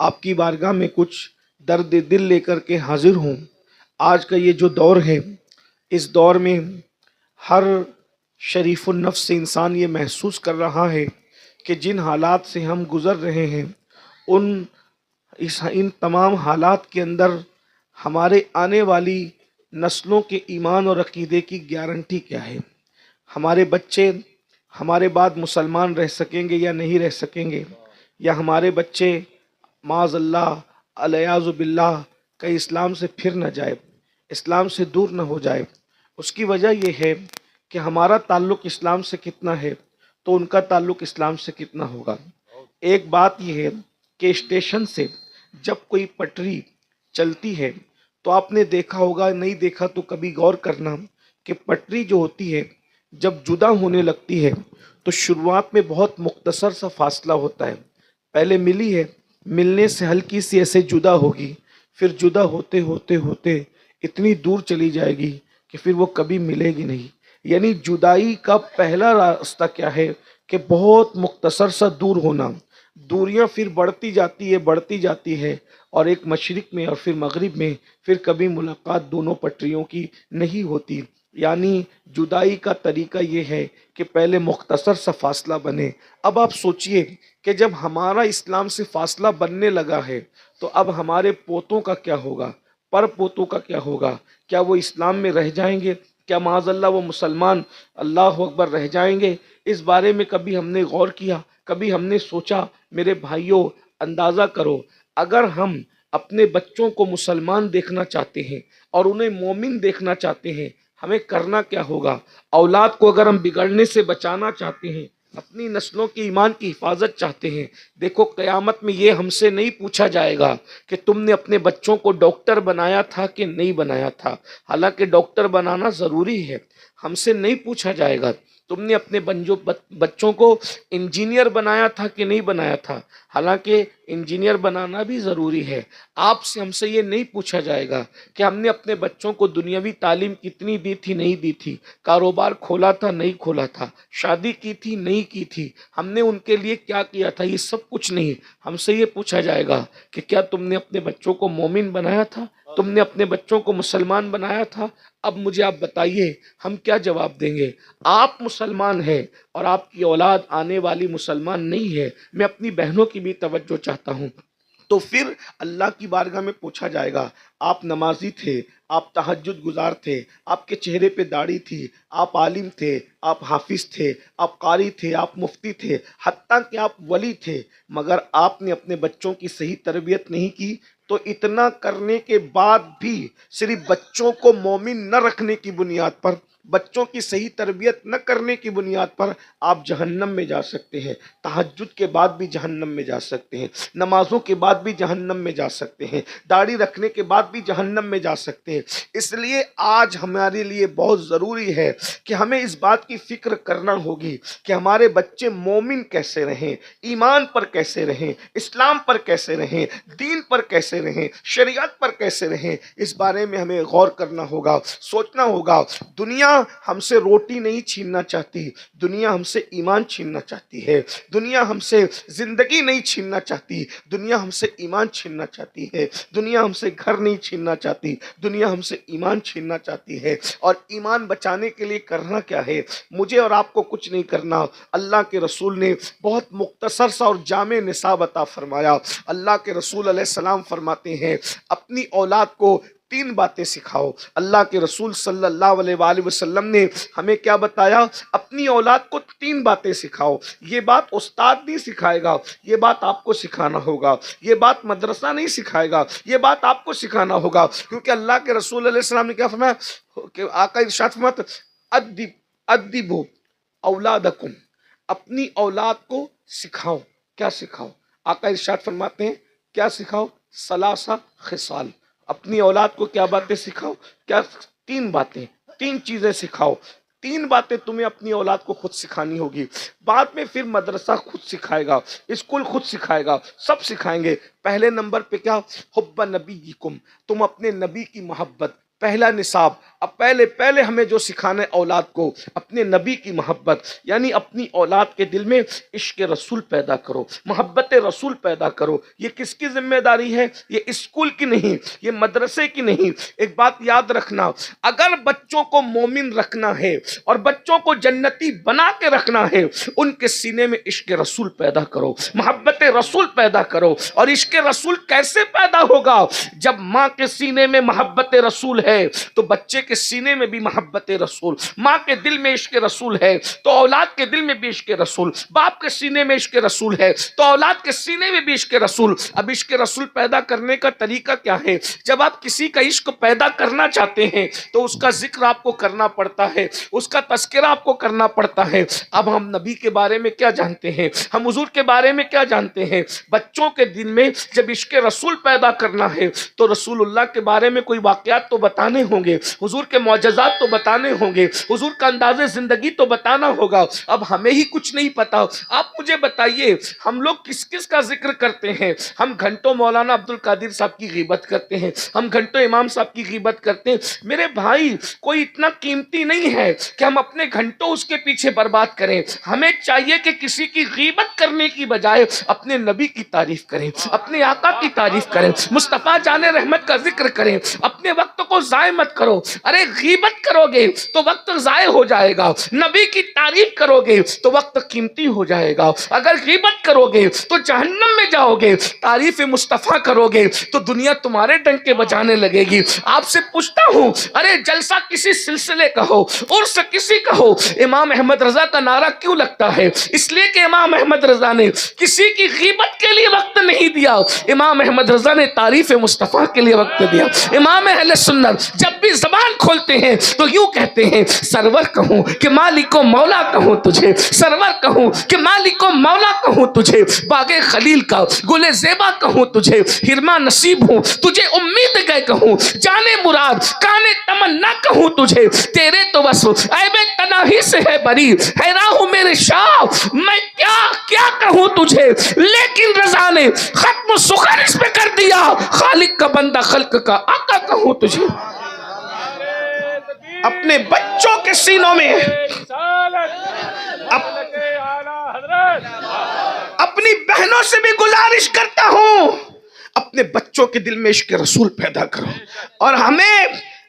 آپ کی بارگاہ میں کچھ درد دل لے کر کے حاضر ہوں۔ آج کا یہ جو دور ہے، اس دور میں ہر شریف النفس انسان یہ محسوس کر رہا ہے کہ جن حالات سے ہم گزر رہے ہیں، ان تمام حالات کے اندر ہمارے آنے والی نسلوں کے ایمان اور عقیدے کی گارنٹی کیا ہے؟ ہمارے بچے ہمارے بعد مسلمان رہ سکیں گے یا نہیں رہ سکیں گے؟ یا ہمارے بچے معاذ اللہ الیاذ باللہ کہیں اسلام سے پھر نہ جائے، اسلام سے دور نہ ہو جائے؟ اس کی وجہ یہ ہے کہ ہمارا تعلق اسلام سے کتنا ہے تو ان کا تعلق اسلام سے کتنا ہوگا۔ ایک بات یہ ہے کہ اسٹیشن سے جب کوئی پٹری چلتی ہے تو آپ نے دیکھا ہوگا، نہیں دیکھا تو کبھی غور کرنا کہ پٹری جو ہوتی ہے جب جدا ہونے لگتی ہے تو شروعات میں بہت مختصر سا فاصلہ ہوتا ہے، پہلے ملی ہے، ملنے سے ہلکی سی ایسے جدا ہوگی، پھر جدا ہوتے ہوتے ہوتے اتنی دور چلی جائے گی کہ پھر وہ کبھی ملے گی نہیں۔ یعنی جدائی کا پہلا راستہ کیا ہے کہ بہت مختصر سا دور ہونا، دوریاں پھر بڑھتی جاتی ہے اور ایک مشرق میں اور پھر مغرب میں پھر کبھی ملاقات دونوں پٹریوں کی نہیں ہوتی۔ یعنی جدائی کا طریقہ یہ ہے کہ پہلے مختصر سا فاصلہ بنے۔ اب آپ سوچئے کہ جب ہمارا اسلام سے فاصلہ بننے لگا ہے تو اب ہمارے پوتوں کا کیا ہوگا، پر پوتوں کا کیا ہوگا؟ کیا وہ اسلام میں رہ جائیں گے؟ کیا معاذ اللہ وہ مسلمان اللہ اکبر رہ جائیں گے؟ اس بارے میں کبھی ہم نے غور کیا؟ کبھی ہم نے سوچا؟ میرے بھائیوں، اندازہ کرو، اگر ہم اپنے بچوں کو مسلمان دیکھنا چاہتے ہیں اور انہیں مومن دیکھنا چاہتے ہیں، ہمیں کرنا کیا ہوگا؟ اولاد کو اگر ہم بگڑنے سے بچانا چاہتے ہیں، اپنی نسلوں کی ایمان کی حفاظت چاہتے ہیں، دیکھو قیامت میں یہ ہم سے نہیں پوچھا جائے گا کہ تم نے اپنے بچوں کو ڈاکٹر بنایا تھا کہ نہیں بنایا تھا، حالانکہ ڈاکٹر بنانا ضروری ہے۔ ہم سے نہیں پوچھا جائے گا تم نے اپنے بچوں کو انجینئر بنایا تھا کہ نہیں بنایا تھا، حالانکہ انجینئر بنانا بھی ضروری ہے۔ ہم سے یہ نہیں پوچھا جائے گا کہ ہم نے اپنے بچوں کو دنیاوی تعلیم کتنی دی تھی، نہیں دی تھی، کاروبار کھولا تھا نہیں کھولا تھا، شادی کی تھی نہیں کی تھی، ہم نے ان کے لیے کیا کیا تھا، یہ سب کچھ نہیں۔ ہم سے یہ پوچھا جائے گا کہ کیا تم نے اپنے بچوں کو مومن بنایا تھا، تم نے اپنے بچوں کو مسلمان بنایا تھا؟ اب مجھے آپ بتائیے ہم کیا جواب دیں گے؟ آپ مسلمان ہیں اور آپ کی اولاد آنے والی مسلمان نہیں ہے۔ میں اپنی بہنوں کی بھی توجہ چاہتا ہوں۔ تو پھر اللہ کی بارگاہ میں پوچھا جائے گا، آپ نمازی تھے، آپ تہجد گزار تھے، آپ کے چہرے پہ داڑھی تھی، آپ عالم تھے، آپ حافظ تھے، آپ قاری تھے، آپ مفتی تھے، حتیٰ کہ آپ ولی تھے، مگر آپ نے اپنے بچوں کی صحیح تربیت نہیں کی۔ تو اتنا کرنے کے بعد بھی صرف بچوں کو مومن نہ رکھنے کی بنیاد پر، بچوں کی صحیح تربیت نہ کرنے کی بنیاد پر آپ جہنم میں جا سکتے ہیں، تہجد کے بعد بھی جہنم میں جا سکتے ہیں، نمازوں کے بعد بھی جہنم میں جا سکتے ہیں، داڑھی رکھنے کے بعد بھی جہنم میں جا سکتے ہیں۔ اس لیے آج ہمارے لیے بہت ضروری ہے کہ ہمیں اس بات کی فکر کرنا ہوگی کہ ہمارے بچے مومن کیسے رہیں، ایمان پر کیسے رہیں، اسلام پر کیسے رہیں، دین پر کیسے رہیں، شریعت پر کیسے رہیں۔ اس بارے میں ہمیں غور کرنا ہوگا، سوچنا ہوگا۔ دنیا ہم سے روٹی نہیں چھیننا چاہتی، دنیا ہم سے ایمان چھیننا چاہتی ہے، دنیا ہم سے زندگی نہیں چھیننا چاہتی، دنیا ہم سے ایمان چھیننا چاہتی ہے، دنیا ہم سے گھر نہیں چھیننا چاہتی، دنیا ہم سے ایمان چھیننا چاہتی ہے۔ اور ایمان بچانے کے لیے کرنا کیا ہے؟ مجھے اور آپ کو کچھ نہیں کرنا۔ اللہ کے رسول نے بہت مختصر سا اور جامع نصاب عطا فرمایا۔ اللہ کے رسول علیہ السلام فرماتے ہیں اپنی اولاد کو 3 باتیں سکھاؤ۔ اللہ کے رسول صلی اللہ علیہ وآلہ وسلم نے ہمیں کیا بتایا؟ اپنی اولاد کو 3 باتیں سکھاؤ۔ یہ بات استاد نہیں سکھائے گا، یہ بات آپ کو سکھانا ہوگا، یہ بات مدرسہ نہیں سکھائے گا، یہ بات آپ کو سکھانا ہوگا۔ کیونکہ اللہ کے رسول علیہ السلام نے کیا فرمایا کہ آقا ارشاد فرماتے ادبوا اولادکم، اپنی اولاد کو سکھاؤ۔ کیا سکھاؤ؟ آقا ارشاد فرماتے ہیں کیا سکھاؤ؟ ثلاثہ خصال، اپنی اولاد کو کیا باتیں سکھاؤ؟ کیا 3 باتیں، 3 چیزیں سکھاؤ۔ 3 باتیں تمہیں اپنی اولاد کو خود سکھانی ہوگی۔ بعد میں پھر مدرسہ خود سکھائے گا، اسکول خود سکھائے گا، سب سکھائیں گے۔ پہلے نمبر پہ کیا؟ حب نبیکم، تم اپنے نبی کی محبت، پہلا نصاب اب پہلے ہمیں جو سکھانا ہے اولاد کو اپنے نبی کی محبت، یعنی اپنی اولاد کے دل میں عشق رسول پیدا کرو، محبت رسول پیدا کرو۔ یہ کس کی ذمہ داری ہے؟ یہ اسکول کی نہیں، یہ مدرسے کی نہیں۔ ایک بات یاد رکھنا، اگر بچوں کو مومن رکھنا ہے اور بچوں کو جنتی بنا کے رکھنا ہے، ان کے سینے میں عشق رسول پیدا کرو، محبت رسول پیدا کرو۔ اور عشق رسول کیسے پیدا ہوگا؟ جب ماں کے سینے میں محبت رسول ہے تو بچے کے سینے میں بھی محبت رسول، ماں کے دل میں عشق رسول ہے تو اولاد کے دل میں بھی عشق رسول، باپ کے سینے میں عشق رسول ہے تو اولاد کے سینے میں بھی عشق رسول۔ اب عشق رسول پیدا کرنے کا طریقہ کیا ہے؟ جب آپ کسی کا عشق پیدا کرنا چاہتے ہیں تو اس کا ذکر آپ کو کرنا پڑتا ہے، اس کا تذکرہ آپ کو کرنا پڑتا ہے۔ اب ہم نبی کے بارے میں کیا جانتے ہیں؟ ہم حضور کے بارے میں کیا جانتے ہیں؟ بچوں کے دل میں جب عشق رسول پیدا کرنا ہے تو رسول اللہ کے بارے میں کوئی واقعات تو بتانے ہوں گے، حضور کے معجزات تو بتانے ہوں گے، حضور کا انداز زندگی تو بتانا ہوگا۔ اب ہمیں ہی کچھ نہیں پتا، آپ مجھے بتائیے ہم لوگ کس کس کا ذکر کرتے ہیں؟ ہم گھنٹوں مولانا عبد القادر صاحب کی غیبت کرتے ہیں، ہم گھنٹوں امام صاحب کی غیبت کرتے ہیں۔ میرے بھائی، کوئی اتنا قیمتی نہیں ہے کہ ہم اپنے گھنٹوں اس کے پیچھے برباد کریں۔ ہمیں چاہیے کہ کسی کی غیبت کرنے کی بجائے اپنے نبی کی تعریف کریں، اپنے آقا کی تعریف کریں، مصطفیٰ جان رحمت کا ذکر کریں۔ اپنے وقت کو ضائع مت کرو۔ ارے غیبت کرو گے تو وقت ضائع ہو جائے گا، نبی کی تعریف کرو گے تو وقت قیمتی ہو جائے گا۔ اگر غیبت کرو گے تو جہنم میں جاؤ گے، تعریف مصطفیٰ کرو گے تو دنیا تمہارے ڈنکے بجانے لگے گی۔ آپ سے پوچھتا ہوں، ارے جلسہ کسی سلسلے کا ہو، عرس کسی کا ہو، امام احمد رضا کا نعرہ کیوں لگتا ہے؟ اس لیے کہ امام احمد رضا نے کسی کی غیبت کے لیے وقت نہیں دیا، امام احمد رضا نے تعریف مصطفیٰ کے لیے وقت دیا۔ امام اہل سنت جب بھی زبان کھولتے ہیں تو یوں کہتے ہیں، سرور کہوں کہ مالک و مولا کہوں تجھے، سرور کہوں کہ مالک و مولا کہوں تجھے، باغ خلیل کا گل زیبا کہوں تجھے، ہرما نصیب ہوں تجھے امید گئے کہوں، جانے مراد کانے تمنا کہوں تجھے، تیرے تو بس عیب تناہی سے ہے بری، حیران ہوں میرے شاہ میں کیا کیا کہوں تجھے، لیکن رضا نے ختم سخن اس پہ کر دیا، خالق کا بندہ خلق کا آقا کہوں تجھے۔ اپنے بچوں کے سینوں میں اپنی بہنوں سے بھی گزارش کرتا ہوں، اپنے بچوں کے دل میں عشق رسول پیدا کرو۔ اور ہمیں،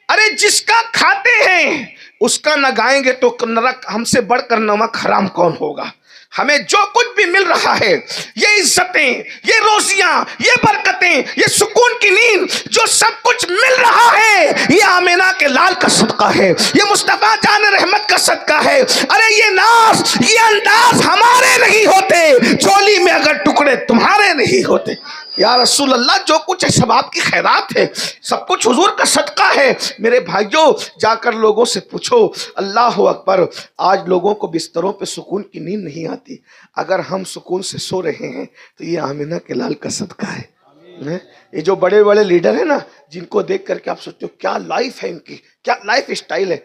ارے جس کا کھاتے ہیں اس کا نہ گائیں گے تو نرک ہم سے بڑھ کر نمک حرام کون ہوگا؟ ہمیں جو کچھ بھی مل رہا ہے، یہ عزتیں، یہ روزیاں، یہ برکتیں، یہ سکون کی نیند، جو سب کچھ مل رہا ہے، یہ آمینہ کے لال کا صدقہ ہے، یہ مصطفیٰ جان رحمت کا صدقہ ہے۔ ارے یہ ناز، یہ انداز ہمارے نہیں ہوتے، جھولی میں اگر ٹکڑے تمہارے نہیں ہوتے۔ یا رسول اللہ، جو کچھ ہے سب آپ کی خیرات ہے، سب کچھ حضور کا صدقہ ہے۔ میرے بھائیوں، جا کر لوگوں سے پوچھو، اللہ اکبر، آج لوگوں کو بستروں پہ سکون کی نیند نہیں آتی۔ اگر ہم سکون سے سو رہے ہیں تو یہ آمینہ کے لال کا صدقہ ہے۔ یہ جو بڑے بڑے لیڈر ہیں نا، جن کو دیکھ کر کے آپ سوچتے ہو کیا لائف ہے ان کی، کیا لائف اسٹائل ہے،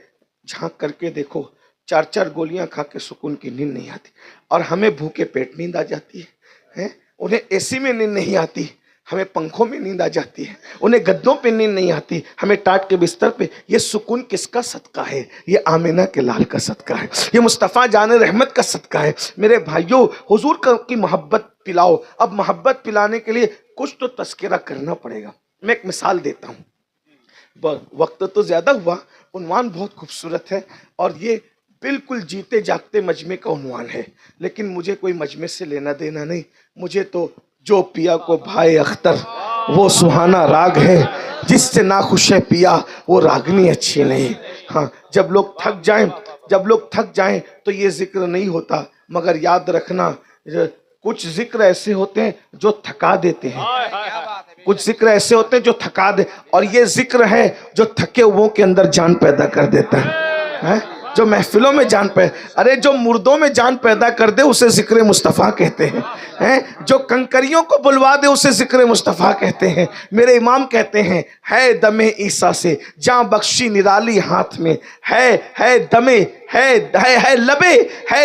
جھانک کر کے دیکھو، 4 گولیاں کھا کے سکون کی نیند نہیں آتی، اور ہمیں بھوکے پیٹ نیند آ جاتی ہے۔ انہیں اے سی میں نیند نہیں آتی، ہمیں پنکھوں میں نیند آ جاتی ہے، انہیں گدوں پہ نیند نہیں آتی، ہمیں ٹاٹ کے بستر پہ۔ یہ سکون کس کا صدقہ ہے؟ یہ آمینہ کے لال کا صدقہ ہے، یہ مصطفیٰ جان رحمت کا صدقہ ہے۔ میرے بھائیوں، حضور کی محبت پلاؤ۔ اب محبت پلانے کے لیے کچھ تو تذکرہ کرنا پڑے گا۔ میں ایک مثال دیتا ہوں، وقت تو زیادہ ہوا، عنوان بہت خوبصورت ہے اور یہ بالکل جیتے جاگتے مجمع کا عنوان ہے، لیکن مجھے کوئی مجمع سے لینا دینا نہیں، مجھے تو جو پیا کو بھائے اختر وہ سہانا راگ ہے، جس سے ناخوش ہے پیا وہ راگنی اچھی نہیں۔ ہاں، جب لوگ تھک جائیں تو یہ ذکر نہیں ہوتا، مگر یاد رکھنا کچھ ذکر ایسے ہوتے ہیں جو تھکا دیتے ہیں، کچھ ذکر ایسے ہوتے ہیں جو تھکا دے، اور یہ ذکر ہے جو تھکے ہوئوں کے اندر جان پیدا کر دیتا ہے، جو محفلوں میں جان ارے جو مردوں میں جان پیدا کر دے اسے ذکر مصطفیٰ کہتے ہیں، جو کنکریوں کو بلوا دے اسے ذکر مصطفیٰ کہتے ہیں۔ میرے امام کہتے ہیں، ہے دم عیسیٰ سے جاں بخشی نرالی ہاتھ میں، ہے ہے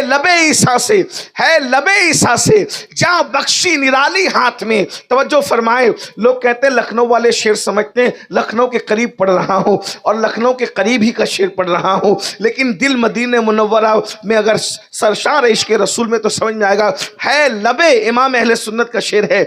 لبے عیسیٰ سے، ہے لبے عیسیٰ سے جہاں بخشی نرالی ہاتھ میں. توجہ فرمائے، لوگ کہتے ہیں لکھنؤ والے شعر سمجھتے ہیں لکھنؤ کے قریب پڑھ رہا ہوں اور لکھنؤ کے قریب ہی کا شعر پڑھ رہا ہوں، لیکن دل مدینہ منورہ میں اگر سرشار عشق رسول میں تو سمجھ میں آئے گا. ہے لبے، امام اہل سنت کا شعر ہے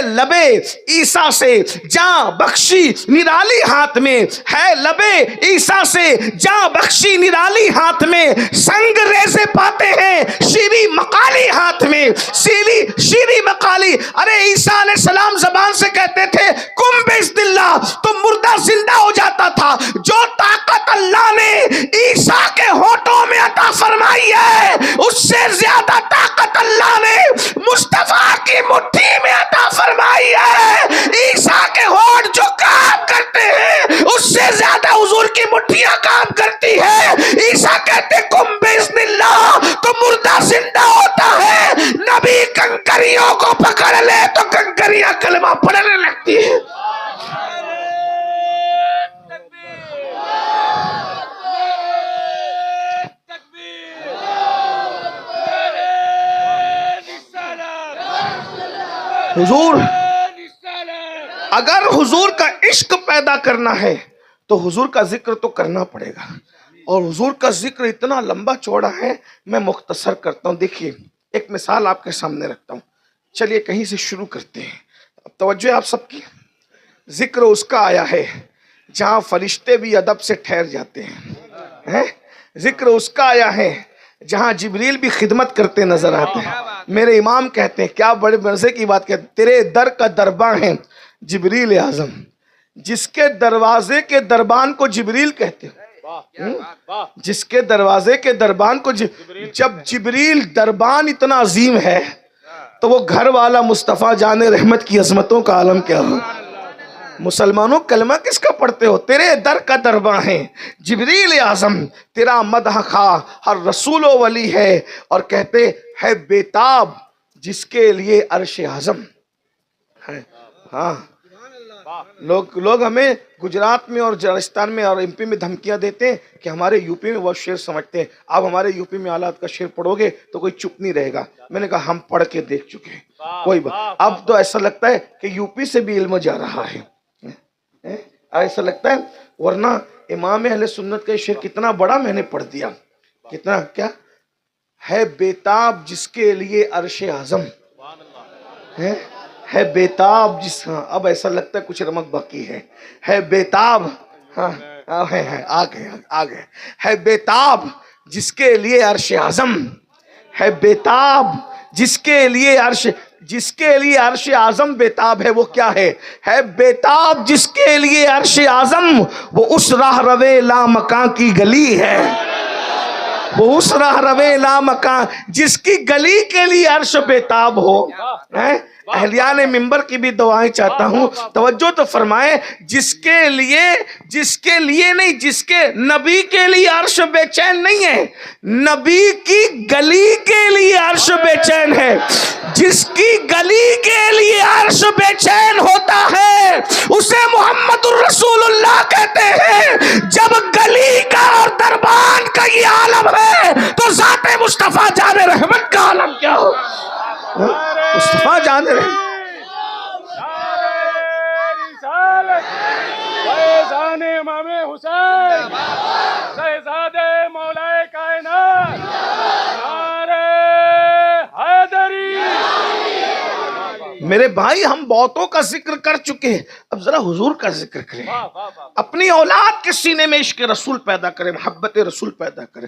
لبے عیسیٰ سے جہاں بخشی نرالی ہاتھ میں، ہے لبے عیسیٰ سے جہاں بخشی نرالی ہاتھ میں، سنگ ریزے پاتے ہیں شیری مقالی ہاتھ میں، شیری مقالی. ارے عیسیٰ علیہ السلام زبان سے کہتے تھے کم بِإِذْنِ اللَّهِ، تو مردہ زندہ ہو جاتا تھا. جو طاقت اللہ نے عیسیٰ کے ہونٹوں میں عطا فرمائی ہے اس سے زیادہ طاقت اللہ نے مصطفیٰ کی مٹھی میں عطا فرمائی ہے. عیسیٰ کے ہونٹ جو کام کرتے ہیں اس سے زیادہ حضور کی مٹھیاں کام کرتی ہے. عیسیٰ کہتے کم بِإِذْنِ اللَّهِ، تو مردہ زندہ ہوتا ہے. نبی کنکریوں کو پکڑ لے تو کنکریاں کلمہ پڑھنے لگتی ہے. حضور، اگر حضور کا عشق پیدا کرنا ہے تو حضور کا ذکر تو کرنا پڑے گا، اور حضور کا ذکر اتنا لمبا چوڑا ہے، میں مختصر کرتا ہوں. دیکھیے ایک مثال آپ کے سامنے رکھتا ہوں، چلیے کہیں سے شروع کرتے ہیں. اب توجہ آپ سب کی. ذکر اس کا آیا ہے جہاں فرشتے بھی ادب سے ٹھہر جاتے ہیں. ذکر اس کا آیا ہے جہاں جبریل بھی خدمت کرتے نظر آتے ہیں. میرے امام کہتے ہیں، کیا بڑے مزے کی بات کہتے ہیں، تیرے در کا درباں ہے جبریل اعظم، جس کے دروازے کے دربان کو جبریل کہتے ہیں. جس کے دروازے کے دربان کو جب جبریل دربان اتنا عظیم ہے تو وہ گھر والا مصطفیٰ جان رحمت کی عظمتوں کا عالم کیا ہو. مسلمانوں کلمہ کس کا پڑھتے ہو؟ تیرے در کا درباں ہے جبریل اعظم، تیرا مدح خواہ ہر رسول و ولی ہے، اور کہتے ہے بیتاب جس کے لیے عرش اعظم ہے. ہاں، لوگ ہمیں گجرات میں اور راجستھان میں اور ایم پی میں دھمکیاں دیتے ہیں کہ ہمارے یو پی میں وہ شعر سمجھتے ہیں. آپ ہمارے یو پی میں آلات کا شعر پڑھو گے تو کوئی چپ نہیں رہے گا. میں نے کہا ہم پڑھ کے دیکھ چکے ہیں، کوئی بات. اب تو ایسا لگتا ہے کہ یو پی سے بھی علم جا رہا ہے، ایسا لگتا ہے. ورنہ امام اہل سنت کا شعر کتنا بڑا میں نے پڑھ دیا. کتنا کیا ہے بیتاب جس کے لیے عرش اعظم ہے بیتاب جس. ہاں اب ایسا لگتا ہے کچھ رمق باقی ہے بیتاب. ہاں آگے ہے بیتاب جس کے لیے عرش اعظم، ہے بیتاب جس کے لیے عرش اعظم بیتاب ہے. وہ کیا ہے بیتاب جس کے لیے عرش اعظم، وہ اس راہ روے لامکاں کی گلی ہے. وہ اس راہ روے لامکاں جس کی گلی کے لیے عرش بیتاب ہو. اہلیان ممبر کی بھی دعائیں چاہتا ہوں، توجہ تو فرمائے. جس کے لیے نہیں، جس کے نبی کے لیے عرش بے چین نہیں ہے، نبی کی گلی کے لیے عرش بے چین ہے. جس کی گلی کے لیے عرش بے چین ہوتا ہے اسے محمد الرسول اللہ کہتے ہیں. جب گلی کا اور دربان کا یہ عالم ہے تو ذات مصطفیٰ جان رحمت کا عالم کیا ہو. مصطفیٰ جان رحمت فیضان امام حسین شہزادے مولا کائنات نعرہ حیدری. میرے بھائی ہم بہتوں کا ذکر کر چکے ہیں، اب ذرا حضور کا ذکر کریں. اپنی اولاد کے سینے میں عشق رسول پیدا کریں، محبت رسول پیدا کریں.